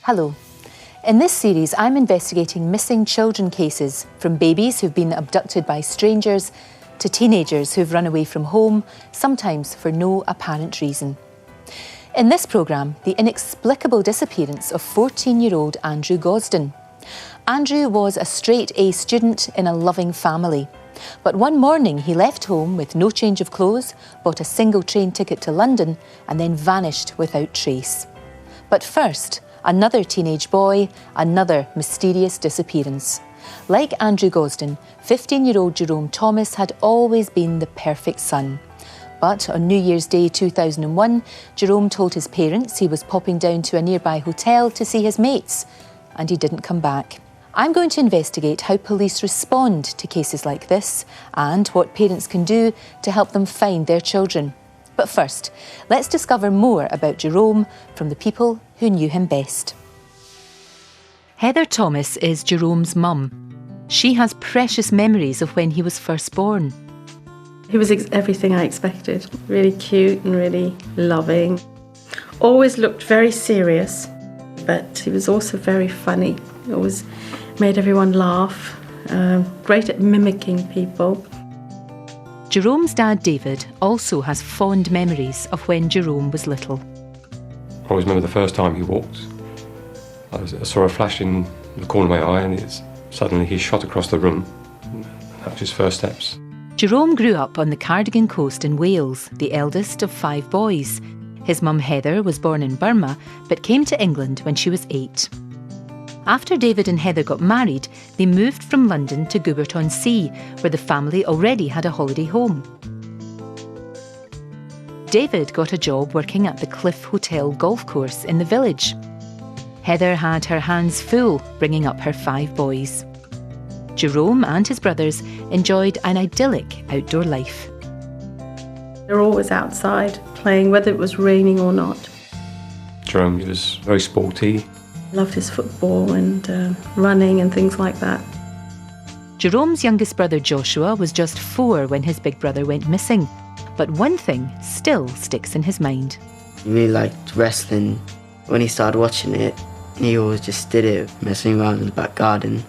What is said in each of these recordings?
Hello. In this series, I'm investigating missing children cases, from babies who've been abducted by strangers to teenagers who've run away from home, sometimes for no apparent reason. In this programme, the inexplicable disappearance of 14-year-old Andrew Gosden. Andrew was a straight-A student in a loving family. But one morning he left home with no change of clothes, bought a single train ticket to London and then vanished without trace. But first, another teenage boy, another mysterious disappearance. Like Andrew Gosden, 15-year-old Jerome Thomas had always been the perfect son. But on New Year's Day 2001, Jerome told his parents he was popping down to a nearby hotel to see his mates, and he didn't come back. I'm going to investigate how police respond to cases like this and what parents can do to help them find their children. But first, let's discover more about Jerome from the people who knew him best. Heather Thomas is Jerome's mum. She has precious memories of when he was first born. He was everything I expected. Really cute and really loving. Always looked very serious, but he was also very funny. He always made everyone laugh. Great at mimicking people. Jerome's dad, David, also has fond memories of when Jerome was little. I always remember the first time he walked. I saw a flash in the corner of my eye and suddenly he shot across the room. That was his first steps. Jerome grew up on the Cardigan coast in Wales, the eldest of 5 boys. His mum Heather was born in Burma, but came to England when she was 8. After David and Heather got married, they moved from London to Goobert-on-Sea, where the family already had a holiday home. David got a job working at the Cliff Hotel golf course in the village. Heather had her hands full bringing up her 5 boys. Jerome and his brothers enjoyed an idyllic outdoor life. They were always outside playing, whether it was raining or not. Jerome was very sporty. Loved his football and running and things like that. Jerome's youngest brother Joshua was just 4 when his big brother went missing. But one thing still sticks in his mind. He really liked wrestling. When he started watching it, he always just did it, messing around in the back garden.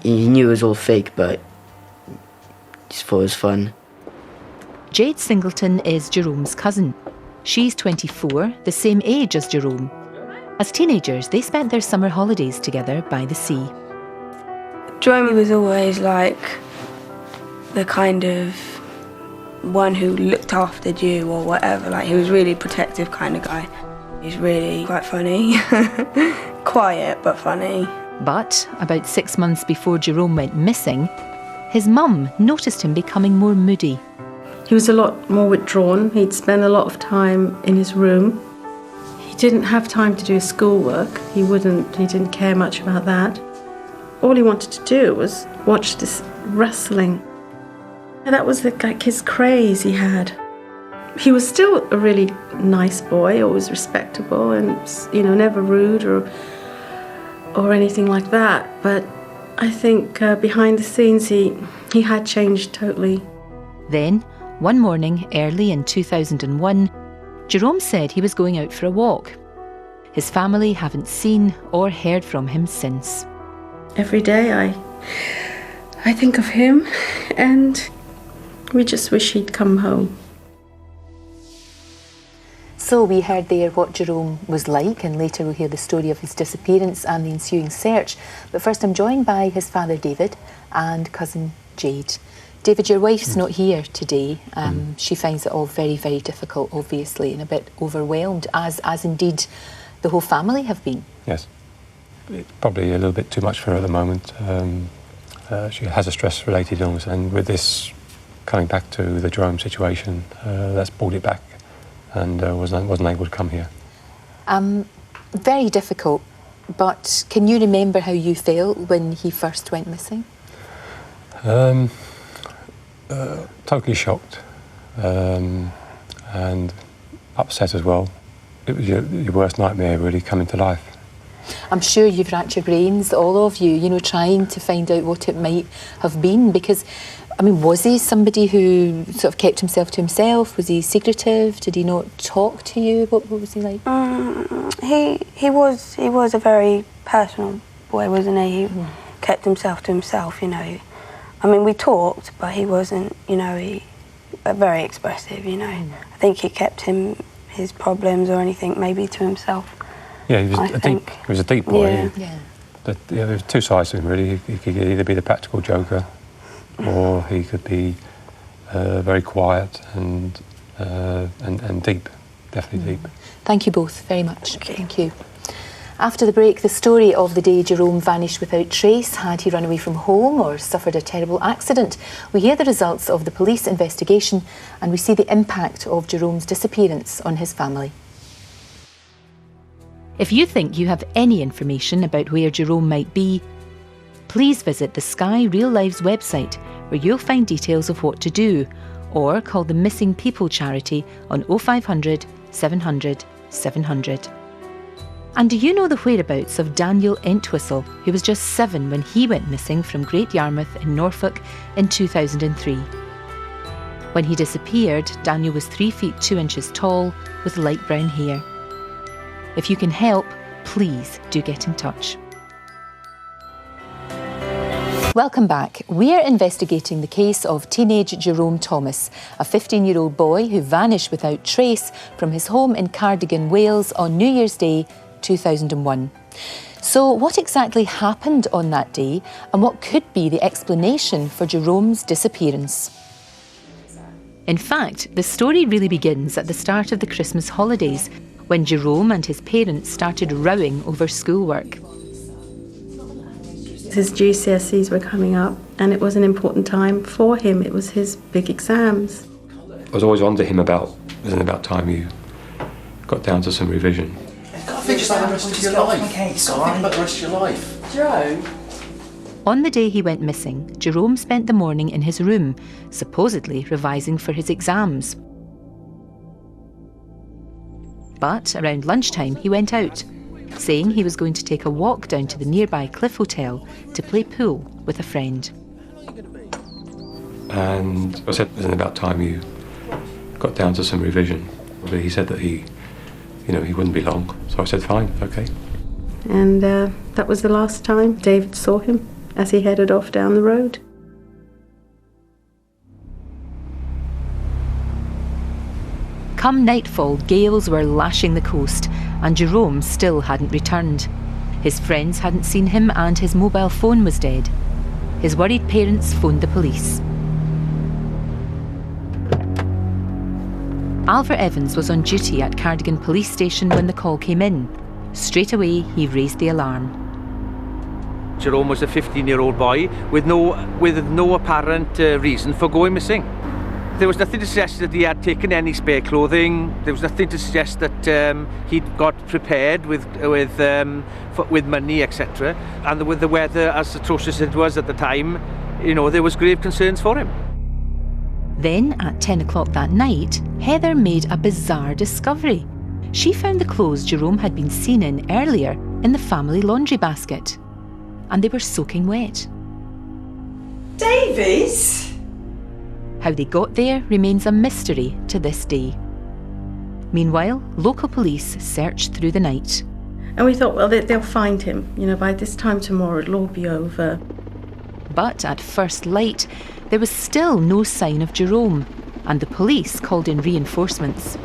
He knew it was all fake, but just thought it was fun. Jade Singleton is Jerome's cousin. She's 24, the same age as Jerome. As teenagers, they spent their summer holidays together by the sea. Jerome was always like the kind of one who looked after you or whatever. Like, he was really protective kind of guy. He's really quite funny. Quiet but funny. But about 6 months before Jerome went missing, his mum noticed him becoming more moody. He was a lot more withdrawn. He'd spend a lot of time in his room. He didn't have time to do his schoolwork. He didn't care much about that. All he wanted to do was watch this wrestling. And that was like his craze he had. He was still a really nice boy, always respectable and, never rude or anything like that. But I think behind the scenes he had changed totally. Then, one morning early in 2001, Jerome said he was going out for a walk. His family haven't seen or heard from him since. Every day I think of him and we just wish he'd come home. So we heard there what Jerome was like, and later we'll hear the story of his disappearance and the ensuing search. But first I'm joined by his father David and cousin Jade. David, your wife's not here today. She finds it all very, very difficult, obviously, and a bit overwhelmed, as indeed the whole family have been. Yes. It's probably a little bit too much for her at the moment. She has a stress-related illness, and with this coming back to the Jerome situation, that's brought it back, and wasn't able to come here. Very difficult, but can you remember how you felt when he first went missing? Totally shocked and upset as well. It was your worst nightmare really coming to life. I'm sure you've racked your brains, all of you, trying to find out what it might have been, because I mean, was he somebody who sort of kept himself to himself? Was he secretive? Did he not talk to you? What was he like? He was a very personal boy, wasn't he? He kept himself to himself, you know. I mean, we talked, but he wasn't, you know, very expressive, you know. I think he kept his problems or anything maybe to himself. Yeah, he was a deep boy. Yeah. There's two sides to him, really. He could either be the practical joker, or he could be very quiet and deep, definitely deep. Thank you both very much. Thank you. After the break, the story of the day Jerome vanished without trace. Had he run away from home or suffered a terrible accident? We hear the results of the police investigation and we see the impact of Jerome's disappearance on his family. If you think you have any information about where Jerome might be, please visit the Sky Real Lives website where you'll find details of what to do, or call the Missing People charity on 0500 700 700. And do you know the whereabouts of Daniel Entwistle, who was just 7 when he went missing from Great Yarmouth in Norfolk in 2003? When he disappeared, Daniel was 3 feet 2 inches tall with light brown hair. If you can help, please do get in touch. Welcome back. We're investigating the case of teenage Jerome Thomas, a 15-year-old boy who vanished without trace from his home in Cardigan, Wales on New Year's Day 2001. So what exactly happened on that day, and what could be the explanation for Jerome's disappearance? In fact, the story really begins at the start of the Christmas holidays, when Jerome and his parents started rowing over schoolwork. His GCSEs were coming up and it was an important time for him. It was his big exams. I was always on to him about time you got down to some revision. You've got to think about the rest of your life. You've got to think about the rest of your life. Joe? On the day he went missing, Jerome spent the morning in his room, supposedly revising for his exams. But around lunchtime he went out, saying he was going to take a walk down to the nearby Cliff Hotel to play pool with a friend. And I said, isn't it about time you got down to some revision? He said that he wouldn't be long. So I said, fine, okay. And that was the last time David saw him as he headed off down the road. Come nightfall, gales were lashing the coast, and Jerome still hadn't returned. His friends hadn't seen him, and his mobile phone was dead. His worried parents phoned the police. Alvar Evans was on duty at Cardigan Police Station when the call came in. Straight away, he raised the alarm. Jerome was a 15-year-old boy with no apparent reason for going missing. There was nothing to suggest that he had taken any spare clothing. There was nothing to suggest that he'd got prepared with money, etc. And with the weather as atrocious as it was at the time, there was grave concerns for him. Then, at 10 o'clock that night, Heather made a bizarre discovery. She found the clothes Jerome had been seen in earlier in the family laundry basket, and they were soaking wet. Davies? How they got there remains a mystery to this day. Meanwhile, local police searched through the night. And we thought, well, they'll find him. By this time tomorrow it'll all be over. But at first light, there was still no sign of Jerome, and the police called in reinforcements.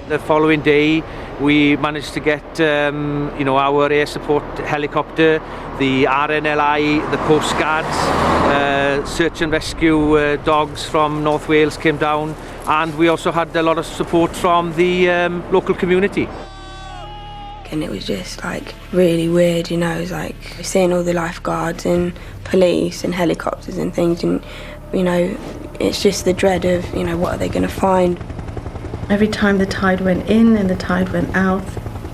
The following day, we managed to get our air support helicopter, the RNLI, the Coast Guards, search and rescue dogs from North Wales came down, and we also had a lot of support from the local community. And it was just really weird, it was like seeing all the lifeguards and police and helicopters and things, and it's just the dread of what are they going to find. Every time the tide went in and the tide went out,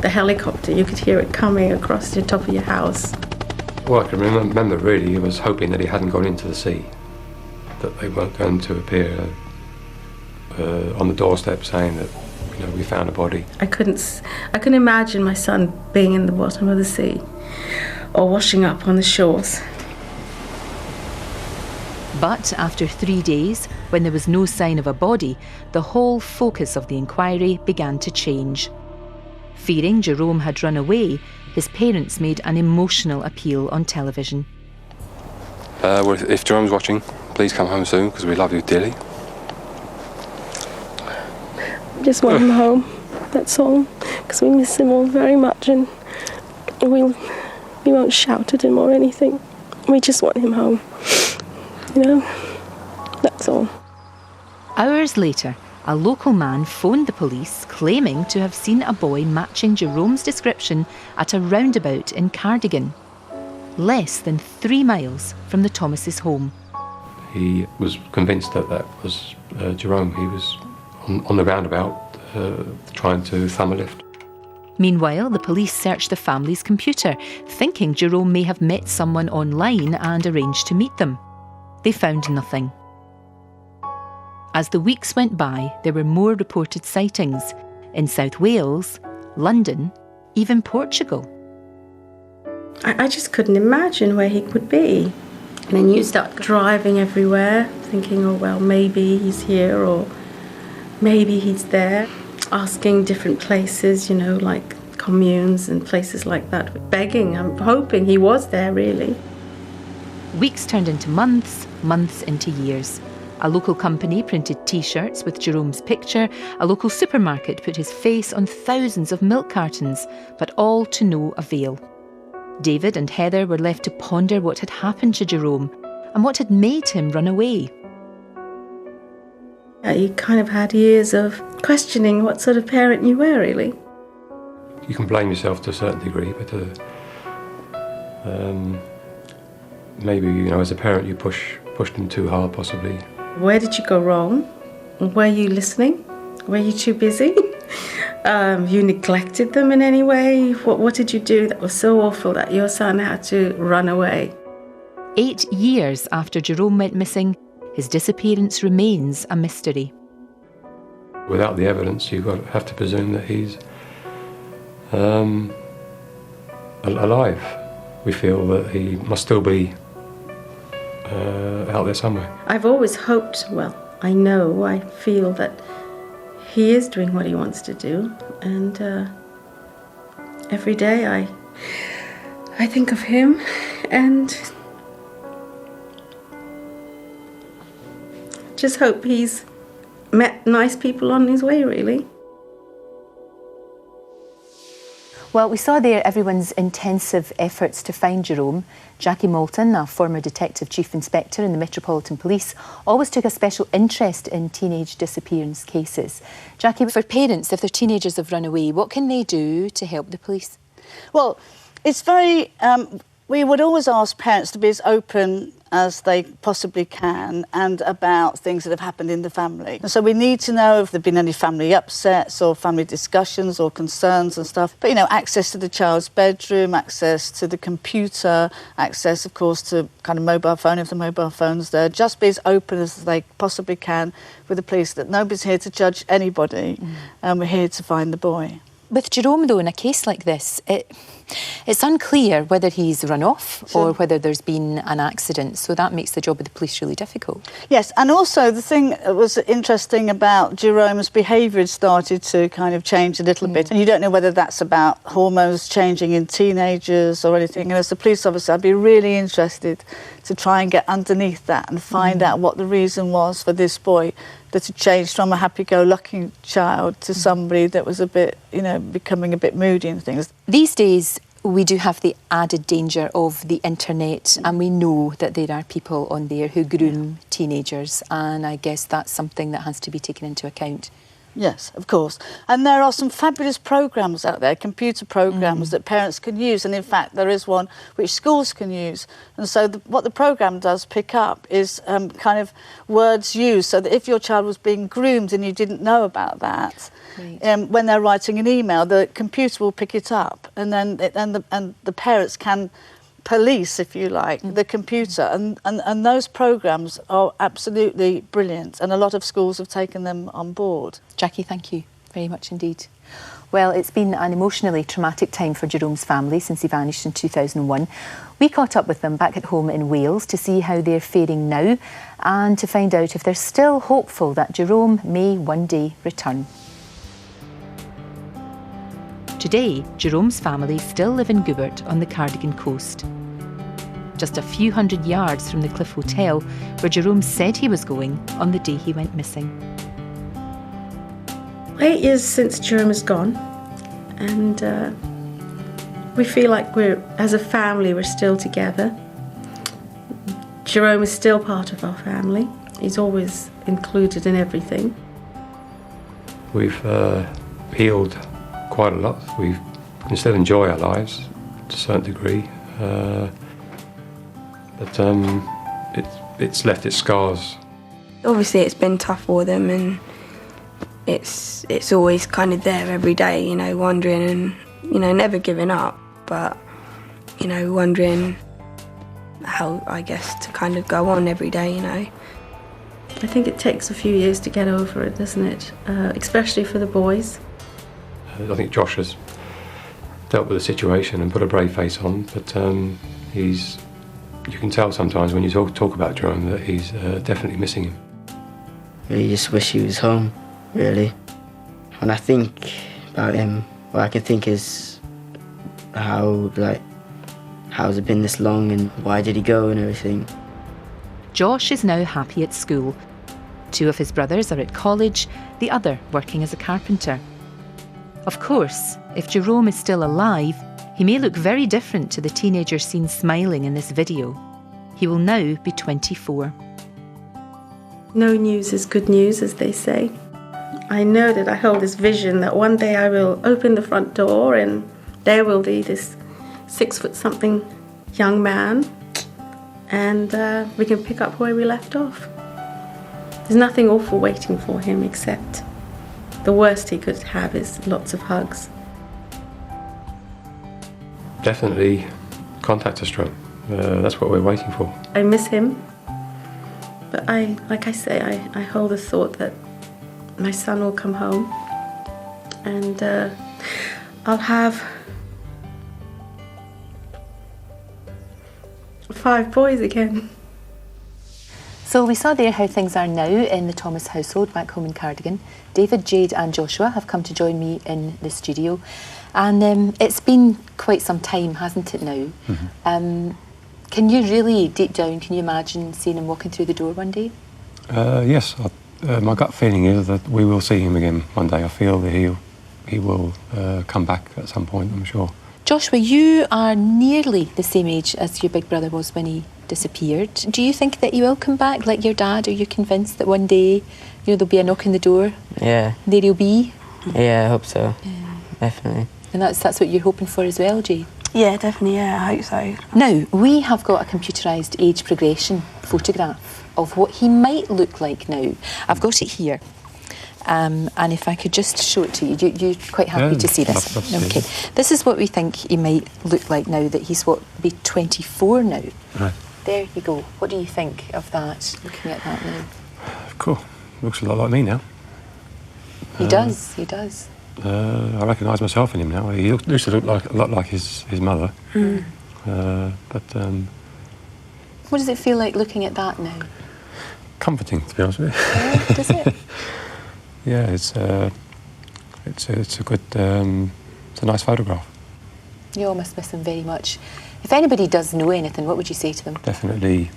the helicopter, you could hear it coming across the top of your house. Well, I can remember really, he was hoping that he hadn't gone into the sea, that they weren't going to appear on the doorstep saying that, we found a body. I couldn't imagine my son being in the bottom of the sea or washing up on the shores. But after 3 days, when there was no sign of a body, the whole focus of the inquiry began to change. Fearing Jerome had run away, his parents made an emotional appeal on television. Well, if Jerome's watching, please come home soon, because we love you dearly. Just want him home, that's all, because we miss him all very much, and we won't shout at him or anything. We just want him home, you know, that's all. Hours later, a local man phoned the police claiming to have seen a boy matching Jerome's description at a roundabout in Cardigan, less than 3 miles from the Thomases' home. He was convinced that that was Jerome. He was on the roundabout trying to thumb a lift. Meanwhile, the police searched the family's computer, thinking Jerome may have met someone online and arranged to meet them. They found nothing. As the weeks went by, there were more reported sightings in South Wales, London, even Portugal. I just couldn't imagine where he could be. And then you start driving everywhere, thinking, oh, well, maybe he's here or maybe he's there. Asking different places, you know, like communes and places like that. Begging, I'm hoping he was there, really. Weeks turned into months, months into years. A local company printed T-shirts with Jerome's picture. A local supermarket put his face on thousands of milk cartons, but all to no avail. David and Heather were left to ponder what had happened to Jerome and what had made him run away. You kind of had years of questioning what sort of parent you were, really. You can blame yourself to a certain degree, but maybe, you know, as a parent you pushed them too hard, possibly. Where did you go wrong? Were you listening? Were you too busy? You neglected them in any way? What did you do that was so awful that your son had to run away? 8 years after Jerome went missing, his disappearance remains a mystery. Without the evidence, you have to presume that he's alive. We feel that he must still be out there somewhere. I've always hoped, well, I feel that he is doing what he wants to do, and every day I think of him and just hope he's met nice people on his way, really. Well, we saw there everyone's intensive efforts to find Jerome. Jackie Moulton, a former Detective Chief Inspector in the Metropolitan Police, always took a special interest in teenage disappearance cases. Jackie, for parents, if their teenagers have run away, what can they do to help the police? Well, it's very... we would always ask parents to be as open as they possibly can and about things that have happened in the family. And so we need to know if there have been any family upsets or family discussions or concerns and stuff. But, you know, access to the child's bedroom, access to the computer, access, of course, to kind of mobile phone, if the mobile phone's there. Just be as open as they possibly can with the police, that nobody's here to judge anybody, and we're here to find the boy. With Jerome, though, in a case like this, it's unclear whether he's run off or whether there's been an accident, so that makes the job of the police really difficult. Yes, and also the thing that was interesting about Jerome's behaviour had started to kind of change a little bit, and you don't know whether that's about hormones changing in teenagers or anything. And as a police officer, I'd be really interested to try and get underneath that and find out what the reason was for this boy that had changed from a happy-go-lucky child to somebody that was a bit, you know, becoming a bit moody and things. These days, we do have the added danger of the internet, and we know that there are people on there who groom teenagers, and I guess that's something that has to be taken into account. Yes, of course. And there are some fabulous programmes out there, computer programmes that parents can use. And in fact, there is one which schools can use. And so what the programme does pick up is kind of words used, so that if your child was being groomed and you didn't know about that, when they're writing an email, the computer will pick it up. And then the parents can police, if you like, the computer, and those programmes are absolutely brilliant, and a lot of schools have taken them on board. Jackie, thank you very much indeed. Well, it's been an emotionally traumatic time for Jerome's family since he vanished in 2001. We caught up with them back at home in Wales to see how they're faring now and to find out if they're still hopeful that Jerome may one day return. Today, Jerome's family still live in Goobert on the Cardigan coast. Just a few hundred yards from the Cliff Hotel where Jerome said he was going on the day he went missing. 8 years since Jerome is gone, and we feel like as a family, we're still together. Jerome is still part of our family. He's always included in everything. We've healed quite a lot. We can still enjoy our lives to a certain degree, but it's left its scars. Obviously it's been tough for them, and it's always kind of there every day, you know, wondering and, you know, never giving up, but, you know, wondering how, I guess, to kind of go on every day, you know. I think it takes a few years to get over it, doesn't it? Especially for the boys. I think Josh has dealt with the situation and put a brave face on, but you can tell sometimes when you talk about Jerome that he's definitely missing him. You just wish he was home, really. When I think about him, all I can think is how's it been this long and why did he go and everything. Josh is now happy at school. 2 of his brothers are at college, the other working as a carpenter. Of course, if Jerome is still alive, he may look very different to the teenager seen smiling in this video. He will now be 24. No news is good news, as they say. I know that I hold this vision that one day I will open the front door and there will be this 6-foot-something young man, and we can pick up where we left off. There's nothing awful waiting for him except the worst he could have is lots of hugs. Definitely contact us, Jerome. That's what we're waiting for. I miss him, but like I say, I hold the thought that my son will come home and I'll have 5 boys again. So we saw there how things are now in the Thomas household back home in Cardigan. David, Jade and Joshua have come to join me in the studio. And it's been quite some time, hasn't it now? Mm-hmm. Can you really, deep down, can you imagine seeing him walking through the door one day? Yes. My gut feeling is that we will see him again one day. I feel that he will come back at some point, I'm sure. Joshua, you are nearly the same age as your big brother was when he disappeared. Do you think that he will come back like your dad? Are you convinced that one day, you know, there'll be a knock on the door? Yeah. There he'll be? Yeah, I hope so. Yeah. Definitely. And that's what you're hoping for as well, Jay? Yeah, definitely, yeah, I hope so. Now, we have got a computerised age progression photograph of what he might look like now. I've got it here. And if I could just show it to you, you're quite happy to see this? Okay. This is what we think he might look like now that he's, be 24 now. Right. There you go. What do you think of that, looking at that now? Cool. Looks a lot like me now. He does. I recognise myself in him now. He used to look a lot like his mother. Mm. What does it feel like looking at that now? Comforting, to be honest with you. Yeah, does it? Yeah, it's a good, it's a nice photograph. You all must miss him very much. If anybody does know anything, what would you say to them? Definitely,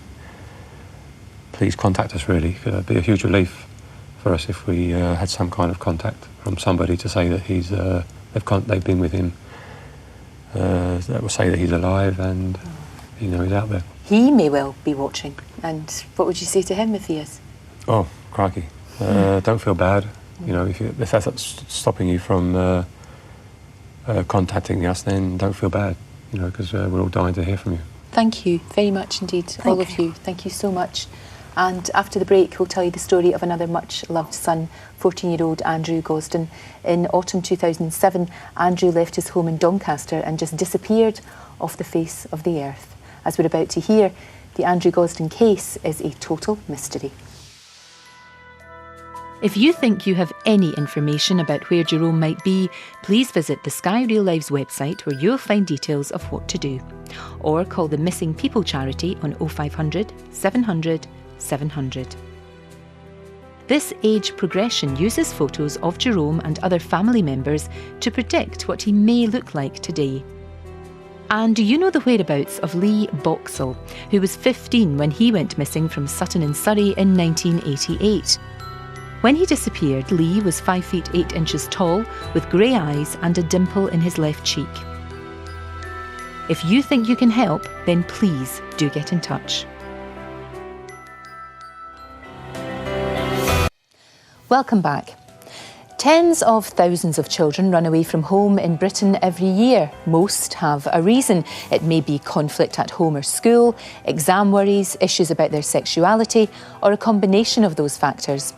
please contact us, really. It'd be a huge relief for us if we had some kind of contact from somebody to say that they've been with him, that will say that he's alive and, you know, he's out there. He may well be watching, and what would you say to him if he is? Oh, crikey. Don't feel bad. You know, if that's stopping you from contacting us, then don't feel bad, you know, because we're all dying to hear from you. Thank you very much indeed, all of you. Thank you so much. And after the break, we'll tell you the story of another much-loved son, 14-year-old Andrew Gosden. In autumn 2007, Andrew left his home in Doncaster and just disappeared off the face of the earth. As we're about to hear, the Andrew Gosden case is a total mystery. If you think you have any information about where Jerome might be, please visit the Sky Real Lives website where you'll find details of what to do. Or call the Missing People charity on 0500 700 700. This age progression uses photos of Jerome and other family members to predict what he may look like today. And do you know the whereabouts of Lee Boxall, who was 15 when he went missing from Sutton in Surrey in 1988? When he disappeared, Lee was 5 feet 8 inches tall, with grey eyes and a dimple in his left cheek. If you think you can help, then please do get in touch. Welcome back. Tens of thousands of children run away from home in Britain every year. Most have a reason. It may be conflict at home or school, exam worries, issues about their sexuality, or a combination of those factors.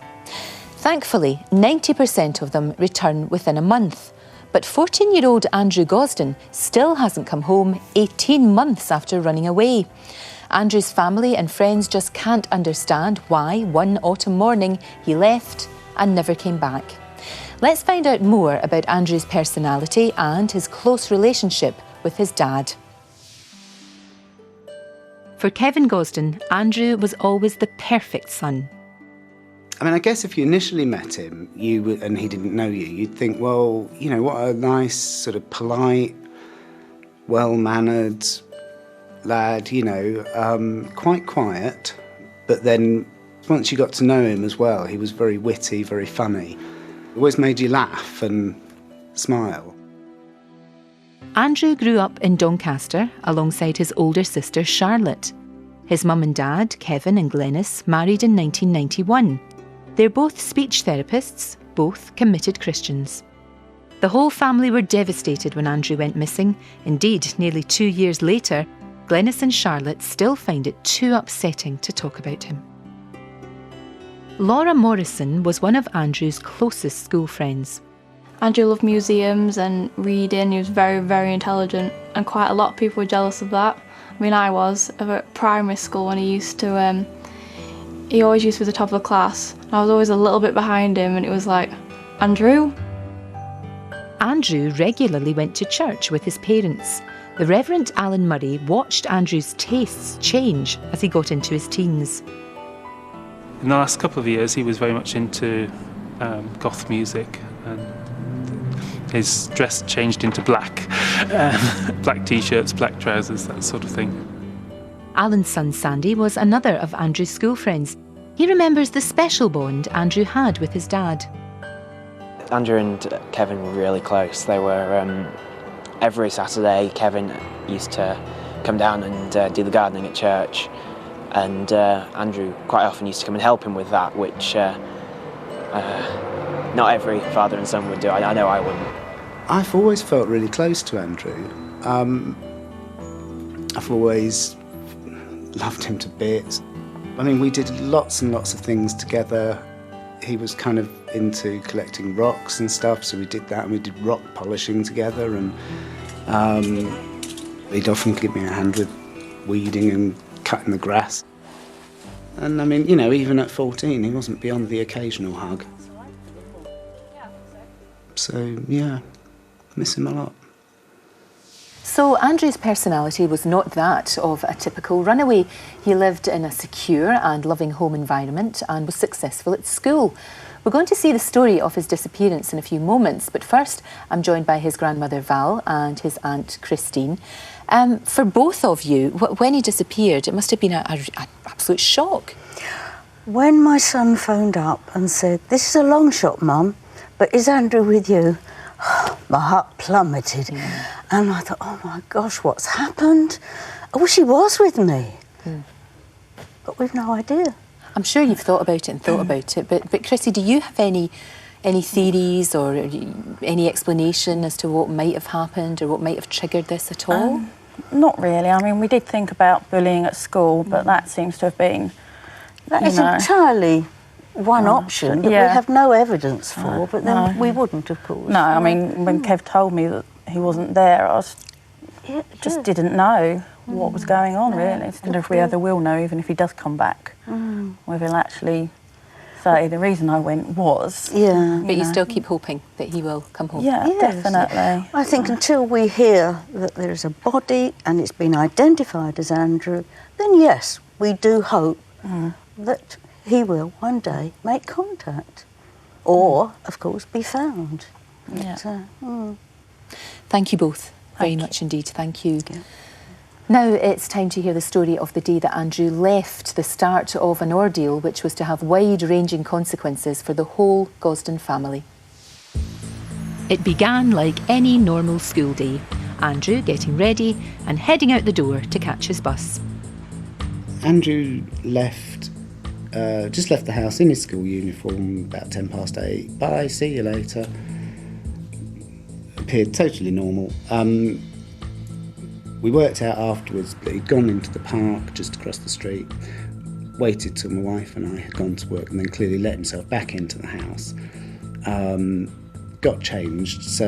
Thankfully, 90% of them return within a month. But 14-year-old Andrew Gosden still hasn't come home 18 months after running away. Andrew's family and friends just can't understand why one autumn morning he left and never came back. Let's find out more about Andrew's personality and his close relationship with his dad. For Kevin Gosden, Andrew was always the perfect son. I mean, I guess if you initially met him, and he didn't know you, you'd think, well, you know, what a nice, sort of polite, well-mannered lad, you know, quite quiet. But then once you got to know him as well, he was very witty, very funny. Always made you laugh and smile. Andrew grew up in Doncaster alongside his older sister Charlotte. His mum and dad, Kevin and Glenys, married in 1991. They're both speech therapists, both committed Christians. The whole family were devastated when Andrew went missing. Indeed, nearly 2 years later, Glenys and Charlotte still find it too upsetting to talk about him. Laura Morrison was one of Andrew's closest school friends. Andrew loved museums and reading. He was very, very intelligent, and quite a lot of people were jealous of that. I mean, I was. At primary school when he always used to be the top of the class. I was always a little bit behind him, and it was like, Andrew? Andrew regularly went to church with his parents. The Reverend Alan Murray watched Andrew's tastes change as he got into his teens. In the last couple of years, he was very much into goth music, and his dress changed into black. Black t-shirts, black trousers, that sort of thing. Alan's son Sandy was another of Andrew's school friends. He remembers the special bond Andrew had with his dad. Andrew and Kevin were really close. They were, every Saturday, Kevin used to come down and do the gardening at church. And Andrew quite often used to come and help him with that, which not every father and son would do. I know I wouldn't. I've always felt really close to Andrew. I've always loved him to bits. I mean, we did lots and lots of things together. He was kind of into collecting rocks and stuff, so we did that, and we did rock polishing together, and he'd often give me a hand with weeding and cutting the grass. And I mean, you know, even at 14, he wasn't beyond the occasional hug. So, yeah, miss him a lot. So Andrew's personality was not that of a typical runaway. He lived in a secure and loving home environment and was successful at school. We're going to see the story of his disappearance in a few moments, but first I'm joined by his grandmother Val and his aunt Christine. For both of you, when he disappeared, it must have been an absolute shock. When my son phoned up and said, "This is a long shot, Mum, but is Andrew with you?" My heart plummeted. And I thought, oh my gosh, what's happened? I wish he was with me. But we've no idea. I'm sure you've thought about it and thought about it, but Chrissy, do you have any theories or any explanation as to what might have happened or what might have triggered this at all? Not really. I mean, we did think about bullying at school, but that seems to have been... That is entirely one option that we have no evidence for, but then we wouldn't, of course. No, I mean, when Kev told me that he wasn't there, I just didn't know what was going on, really. I wonder if we ever will know, even if he does come back, whether he'll actually So the reason I went was... Yeah. But you still keep hoping that he will come home? Yeah, Yes. definitely. I think until we hear that there is a body and it's been identified as Andrew, then yes, we do hope that he will one day make contact or, of course, be found. Yeah. Thank you both very much indeed. Thank you. Now it's time to hear the story of the day that Andrew left, the start of an ordeal which was to have wide-ranging consequences for the whole Gosden family. It began like any normal school day. Andrew getting ready and heading out the door to catch his bus. Andrew just left the house in his school uniform about 8:10. Bye, see you later. Appeared totally normal. We worked out afterwards that he'd gone into the park just across the street, waited till my wife and I had gone to work, and then clearly let himself back into the house. Got changed,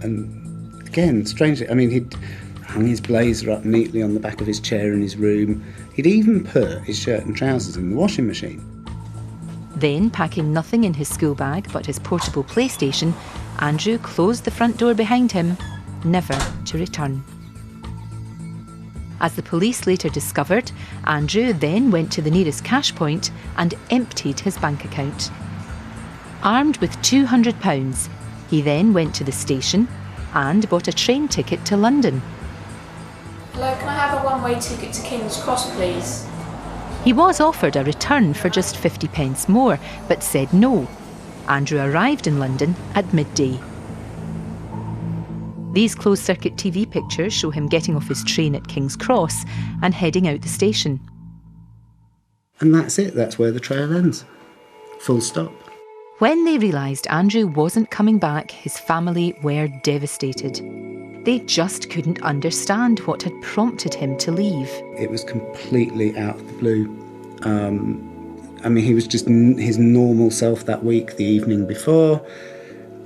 and again, strangely, I mean, he'd hung his blazer up neatly on the back of his chair in his room. He'd even put his shirt and trousers in the washing machine. Then, packing nothing in his school bag but his portable PlayStation, Andrew closed the front door behind him, never to return. As the police later discovered, Andrew then went to the nearest cash point and emptied his bank account. Armed with £200, he then went to the station and bought a train ticket to London. Hello, can I have a one-way ticket to King's Cross, please? He was offered a return for just 50p more, but said no. Andrew arrived in London at midday. These closed-circuit TV pictures show him getting off his train at King's Cross and heading out the station. And that's it, that's where the trail ends. Full stop. When they realised Andrew wasn't coming back, his family were devastated. They just couldn't understand what had prompted him to leave. It was completely out of the blue. I mean, he was just his normal self that week, the evening before.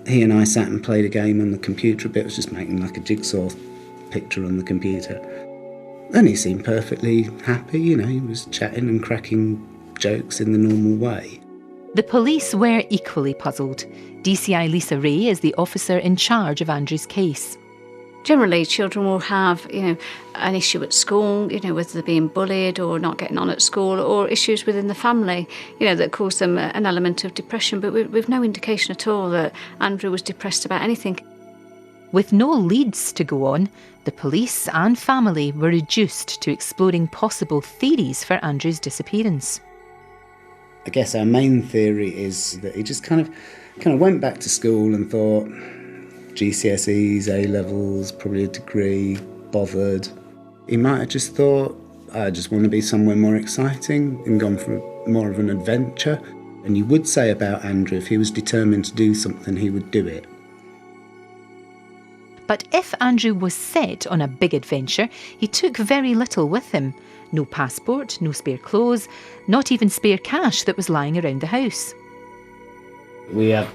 He and I sat and played a game on the computer a bit. I was just making like a jigsaw picture on the computer. And he seemed perfectly happy, you know, he was chatting and cracking jokes in the normal way. The police were equally puzzled. DCI Lisa Ray is the officer in charge of Andrew's case. Generally, children will have, an issue at school, whether they're being bullied or not getting on at school, or issues within the family, that cause them an element of depression. But we've no indication at all that Andrew was depressed about anything. With no leads to go on, the police and family were reduced to exploring possible theories for Andrew's disappearance. I guess our main theory is that he just kind of went back to school and thought, GCSEs, A-levels, probably a degree, bothered. He might have just thought, I just want to be somewhere more exciting and gone for more of an adventure. And you would say about Andrew, if he was determined to do something, he would do it. But if Andrew was set on a big adventure, he took very little with him. No passport, no spare clothes, not even spare cash that was lying around the house. We have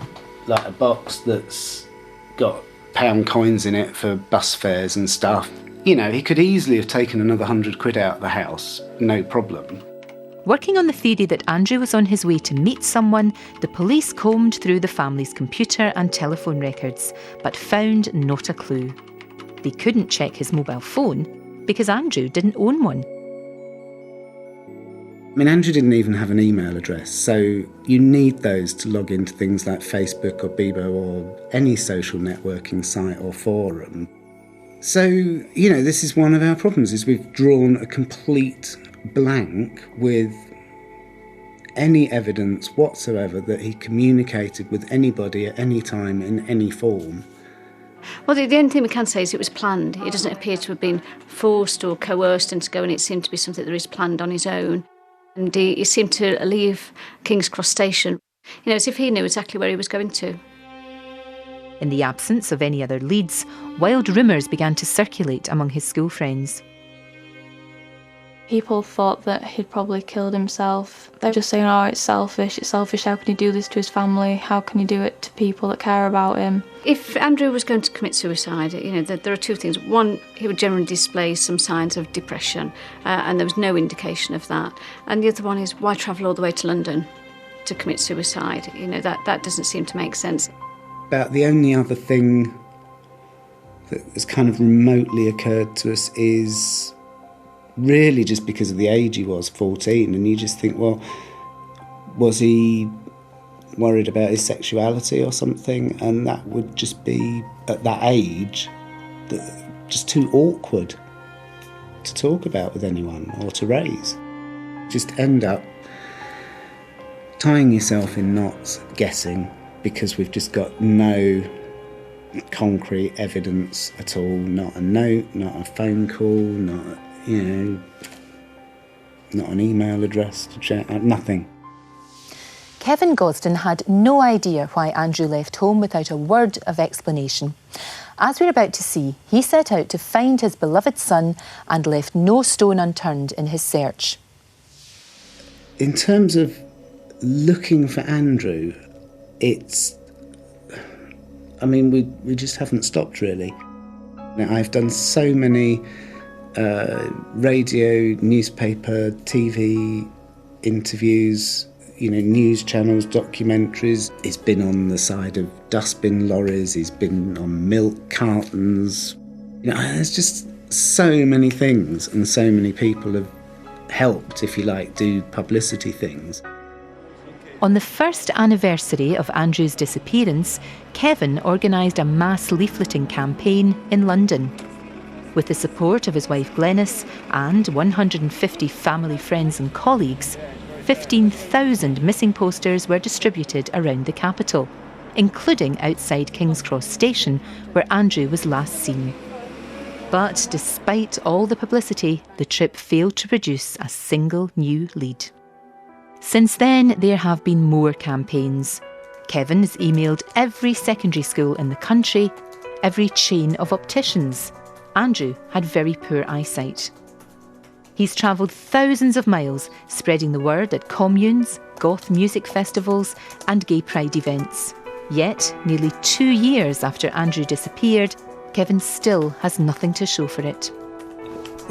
like a box that's got pound coins in it for bus fares and stuff. He could easily have taken another £100 out of the house, no problem. Working on the theory that Andrew was on his way to meet someone, the police combed through the family's computer and telephone records, but found not a clue. They couldn't check his mobile phone because Andrew didn't own one. Andrew didn't even have an email address, so you need those to log into things like Facebook or Bebo or any social networking site or forum. So, this is one of our problems, is we've drawn a complete blank with any evidence whatsoever that he communicated with anybody at any time in any form. Well, the only thing we can say is it was planned. It doesn't appear to have been forced or coerced into going. It seemed to be something that is planned on his own. And he seemed to leave King's Cross Station, as if he knew exactly where he was going to. In the absence of any other leads, wild rumours began to circulate among his school friends. People thought that he'd probably killed himself. They were just saying, it's selfish, how can he do this to his family, how can he do it to people that care about him? If Andrew was going to commit suicide, there are two things. One, he would generally display some signs of depression, and there was no indication of that. And the other one is, why travel all the way to London? to commit suicide. You know, that doesn't seem to make sense. About the only other thing that has kind of remotely occurred to us is really just because of the age he was, 14, and you just think, well, was he worried about his sexuality or something? And that would just be, at that age, just too awkward to talk about with anyone or to raise. Just end up tying yourself in knots, guessing, because we've just got no concrete evidence at all, not a note, not a phone call, not, not an email address to check, nothing. Kevin Gosden had no idea why Andrew left home without a word of explanation. As we're about to see, he set out to find his beloved son and left no stone unturned in his search. In terms of looking for Andrew, we just haven't stopped, really. Now, I've done so many radio, newspaper, TV interviews, news channels, documentaries. He's been on the side of dustbin lorries, he's been on milk cartons. There's just so many things, and so many people have helped, if you like, do publicity things. On the first anniversary of Andrew's disappearance, Kevin organised a mass leafleting campaign in London. With the support of his wife Glenys and 150 family, friends and colleagues, 15,000 missing posters were distributed around the capital, including outside King's Cross Station, where Andrew was last seen. But despite all the publicity, the trip failed to produce a single new lead. Since then, there have been more campaigns. Kevin has emailed every secondary school in the country, every chain of opticians. Andrew had very poor eyesight. He's travelled thousands of miles, spreading the word at communes, goth music festivals and gay pride events. Yet, nearly 2 years after Andrew disappeared, Kevin still has nothing to show for it.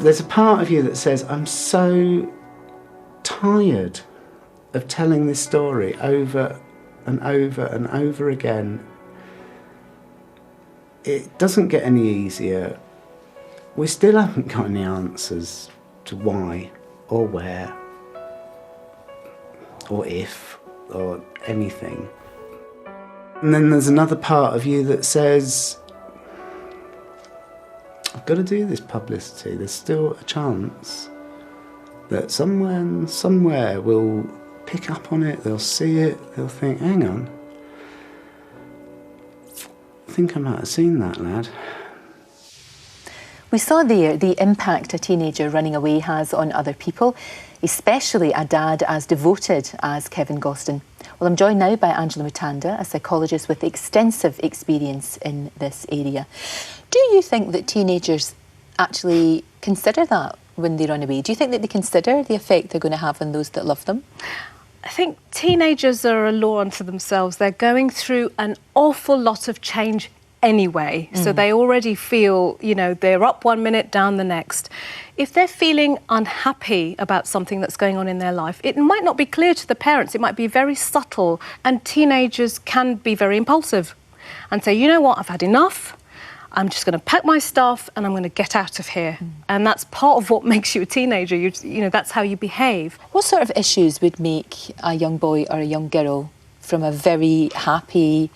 There's a part of you that says, I'm so tired of telling this story over and over and over again. It doesn't get any easier. We still haven't got any answers to why or where or if or anything. And then there's another part of you that says, I've got to do this publicity. There's still a chance that someone somewhere will pick up on it, they'll see it, they'll think, hang on, I think I might have seen that lad. We saw there the impact a teenager running away has on other people, especially a dad as devoted as Kevin Gosden. Well, I'm joined now by Angela Mutanda, a psychologist with extensive experience in this area. Do you think that teenagers actually consider that when they run away? Do you think that they consider the effect they're going to have on those that love them? I think teenagers are a law unto themselves. They're going through an awful lot of change anyway. So they already feel, they're up 1 minute, down the next. If they're feeling unhappy about something that's going on in their life, it might not be clear to the parents. It might be very subtle. And teenagers can be very impulsive and say, you know what, I've had enough. I'm just going to pack my stuff and I'm going to get out of here. And that's part of what makes you a teenager. That's how you behave. What sort of issues would make a young boy or a young girl from a very happy,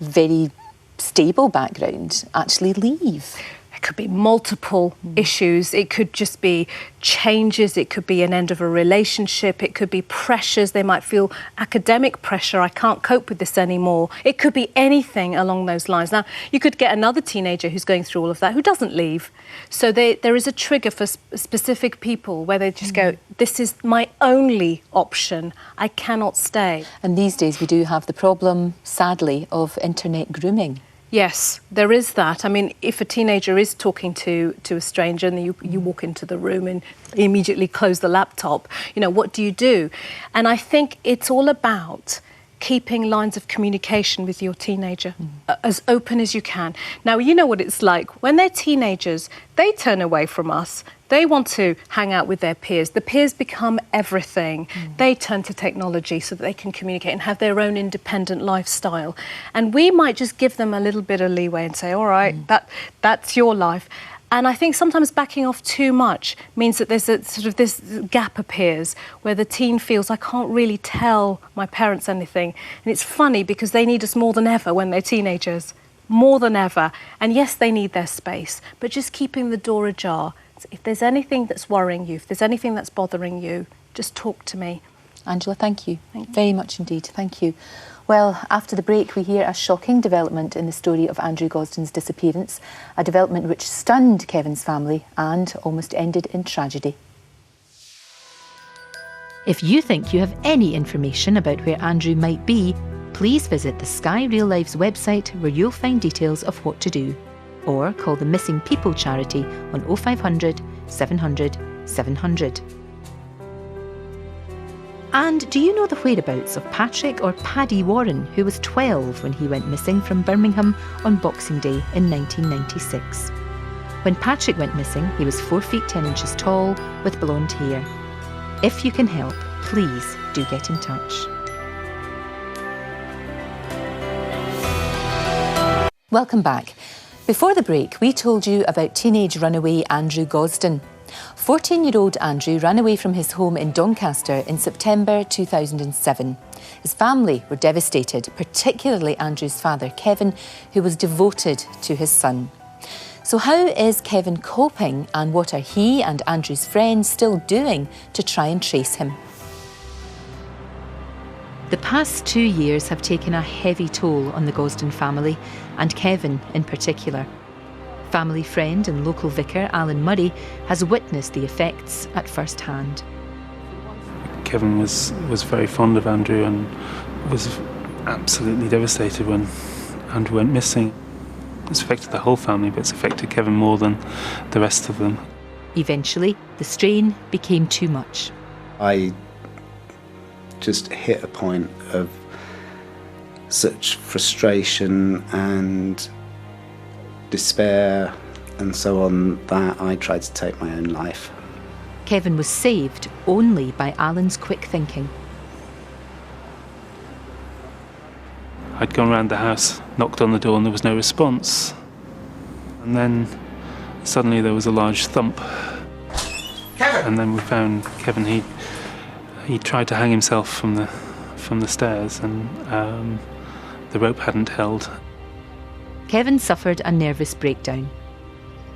very stable background actually leave? It could be multiple issues. It could just be changes. It could be an end of a relationship. It could be pressures. They might feel academic pressure. I can't cope with this anymore. It could be anything along those lines. Now, you could get another teenager who's going through all of that who doesn't leave. So there is a trigger for specific people where they just go, this is my only option. I cannot stay. And these days we do have the problem, sadly, of internet grooming. Yes, there is that. I mean, if a teenager is talking to a stranger and you walk into the room and immediately close the laptop, what do you do? And I think it's all about keeping lines of communication with your teenager as open as you can. Now, you know what it's like. When they're teenagers, they turn away from us. They want to hang out with their peers. The peers become everything. They turn to technology so that they can communicate and have their own independent lifestyle. And we might just give them a little bit of leeway and say, all right, that's your life. And I think sometimes backing off too much means that there's a sort of this gap appears where the teen feels, I can't really tell my parents anything. And it's funny because they need us more than ever when they're teenagers, more than ever. And yes, they need their space, but just keeping the door ajar. If there's anything that's worrying you, if there's anything that's bothering you, just talk to me. Angela, thank you. Very much indeed. Thank you. Well, after the break, we hear a shocking development in the story of Andrew Gosden's disappearance, a development which stunned Kevin's family and almost ended in tragedy. If you think you have any information about where Andrew might be, please visit the Sky Real Lives website where you'll find details of what to do. Or call the Missing People charity on 0500 700 700. And do you know the whereabouts of Patrick or Paddy Warren, who was 12 when he went missing from Birmingham on Boxing Day in 1996? When Patrick went missing, he was 4 feet 10 inches tall with blonde hair. If you can help, please do get in touch. Welcome back. Before the break, we told you about teenage runaway Andrew Gosden. 14-year-old Andrew ran away from his home in Doncaster in September 2007. His family were devastated, particularly Andrew's father, Kevin, who was devoted to his son. So how is Kevin coping, and what are he and Andrew's friends still doing to try and trace him? The past 2 years have taken a heavy toll on the Gosden family, and Kevin in particular. Family friend and local vicar Alan Murray has witnessed the effects at first hand. Kevin was very fond of Andrew and was absolutely devastated when Andrew went missing. It's affected the whole family, but it's affected Kevin more than the rest of them. Eventually, the strain became too much. I just hit a point of such frustration and despair and so on that I tried to take my own life. Kevin was saved only by Alan's quick thinking. I'd gone round the house, knocked on the door, and there was no response. And then suddenly there was a large thump. Kevin! And then we found Kevin. He tried to hang himself from the stairs, and the rope hadn't held. Kevin suffered a nervous breakdown.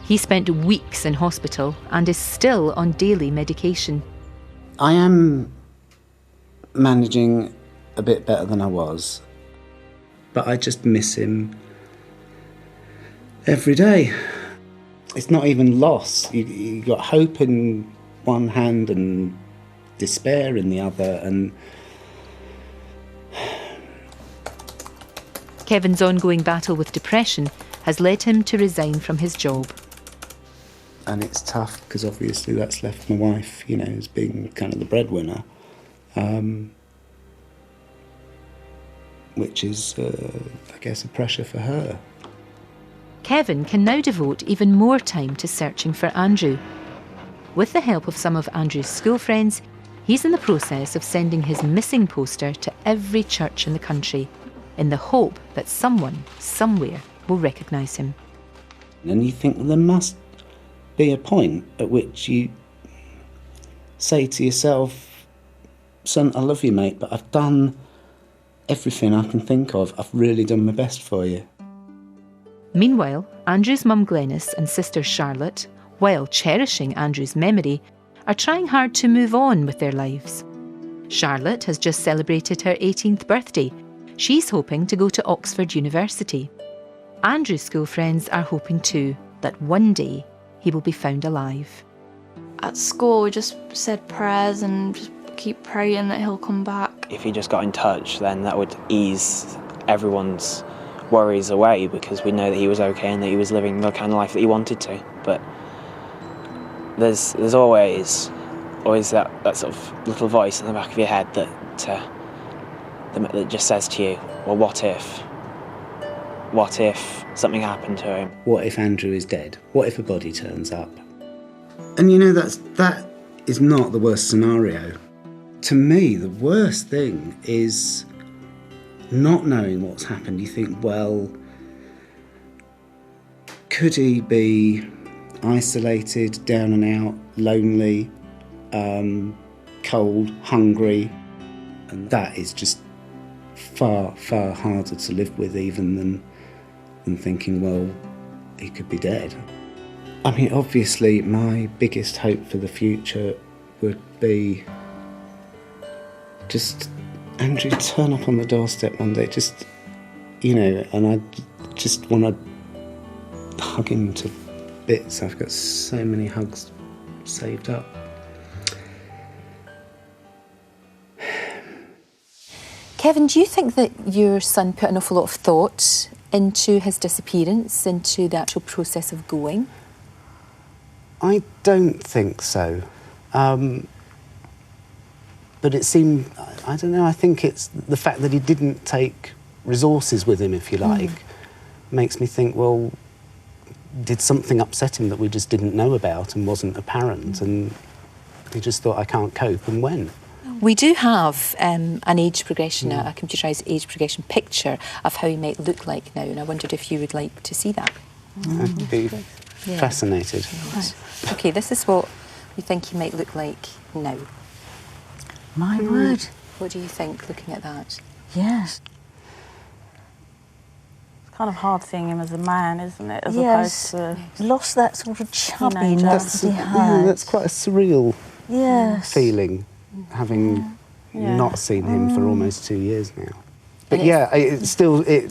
He spent weeks in hospital and is still on daily medication. I am managing a bit better than I was, but I just miss him every day. It's not even loss. You got hope in one hand and despair in the other, and Kevin's ongoing battle with depression has led him to resign from his job. And it's tough because obviously that's left my wife, as being kind of the breadwinner, which is, I guess, a pressure for her. Kevin can now devote even more time to searching for Andrew. With the help of some of Andrew's school friends, he's in the process of sending his missing poster to every church in the country, in the hope that someone, somewhere, will recognise him. And you think there must be a point at which you say to yourself, son, I love you, mate, but I've done everything I can think of. I've really done my best for you. Meanwhile, Andrew's mum Glenys and sister Charlotte, while cherishing Andrew's memory, are trying hard to move on with their lives. Charlotte has just celebrated her 18th birthday. She's hoping to go to Oxford University. Andrew's school friends are hoping too that one day he will be found alive. At school, we just said prayers and just keep praying that he'll come back. If he just got in touch, then that would ease everyone's worries away, because we know that he was okay and that he was living the kind of life that he wanted to. But there's always that sort of little voice in the back of your head that that just says to you, well, what if? What if something happened to him? What if Andrew is dead? What if a body turns up? And you know, that is not the worst scenario. To me, the worst thing is not knowing what's happened. You think, well, could he be isolated, down and out, lonely, cold, hungry? And that is just far, far harder to live with even than thinking, well, he could be dead. I mean, obviously, my biggest hope for the future would be just Andrew turn up on the doorstep one day, just, you know, and I just want to hug him to bits. I've got so many hugs saved up. Kevin, do you think that your son put an awful lot of thought into his disappearance, into the actual process of going? I don't think so. But it seemed, I don't know, I think it's the fact that he didn't take resources with him, if you like, makes me think, well, did something upset him that we just didn't know about and wasn't apparent, and he just thought, I can't cope, and went. We do have an age progression, a computerised age progression picture of how he might look like now, and I wondered if you would like to see that. I'd be fascinated. Right. OK, this is what we think he might look like now. My word. What do you think, looking at that? Yes. It's kind of hard seeing him as a man, isn't it? As Yes. opposed to lost that sort of chubbiness That's, he had. that's quite a surreal feeling, having Yeah. not seen him for almost 2 years now. But And yeah, it's still, you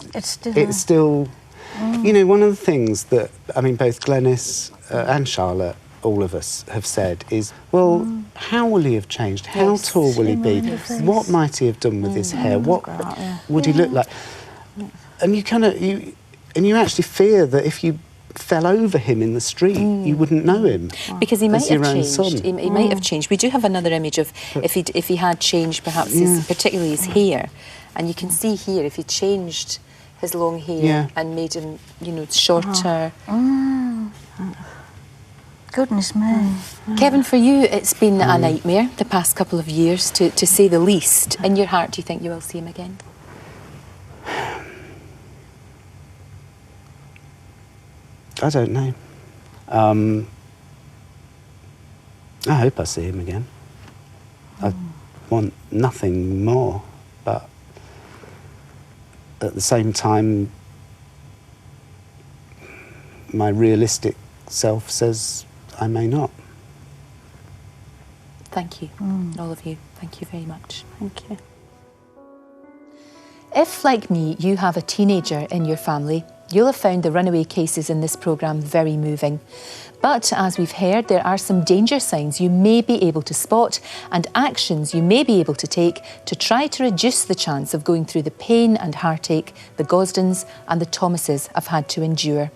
know, one of the things that, I mean, both Glenys and Charlotte, all of us have said is, well, how will he have changed? How tall will he be? What might he have done with his hair? What would he look like? And you kind of, you actually fear that if you fell over him in the street, you wouldn't know him. Because he might have changed. Son. He might have changed. We do have another image of if he had changed, perhaps particularly his hair, and you can see here if he changed his long hair and made him, you know, shorter. Goodness me. Kevin, for you, it's been a nightmare the past couple of years, to say the least. In your heart, do you think you will see him again? I don't know. I hope I see him again. I want nothing more, but at the same time, my realistic self says I may not. Thank you, all of you. Thank you very much. Thank you. If, like me, you have a teenager in your family, you'll have found the runaway cases in this programme very moving. But as we've heard, there are some danger signs you may be able to spot and actions you may be able to take to try to reduce the chance of going through the pain and heartache the Gosdens and the Thomases have had to endure.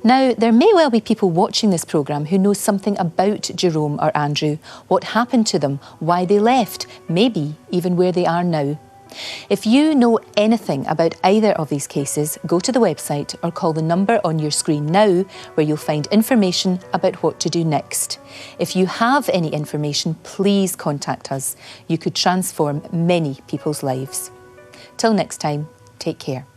Now, there may well be people watching this programme who know something about Jerome or Andrew, what happened to them, why they left, maybe even where they are now. If you know anything about either of these cases, go to the website or call the number on your screen now, where you'll find information about what to do next. If you have any information, please contact us. You could transform many people's lives. Till next time, take care.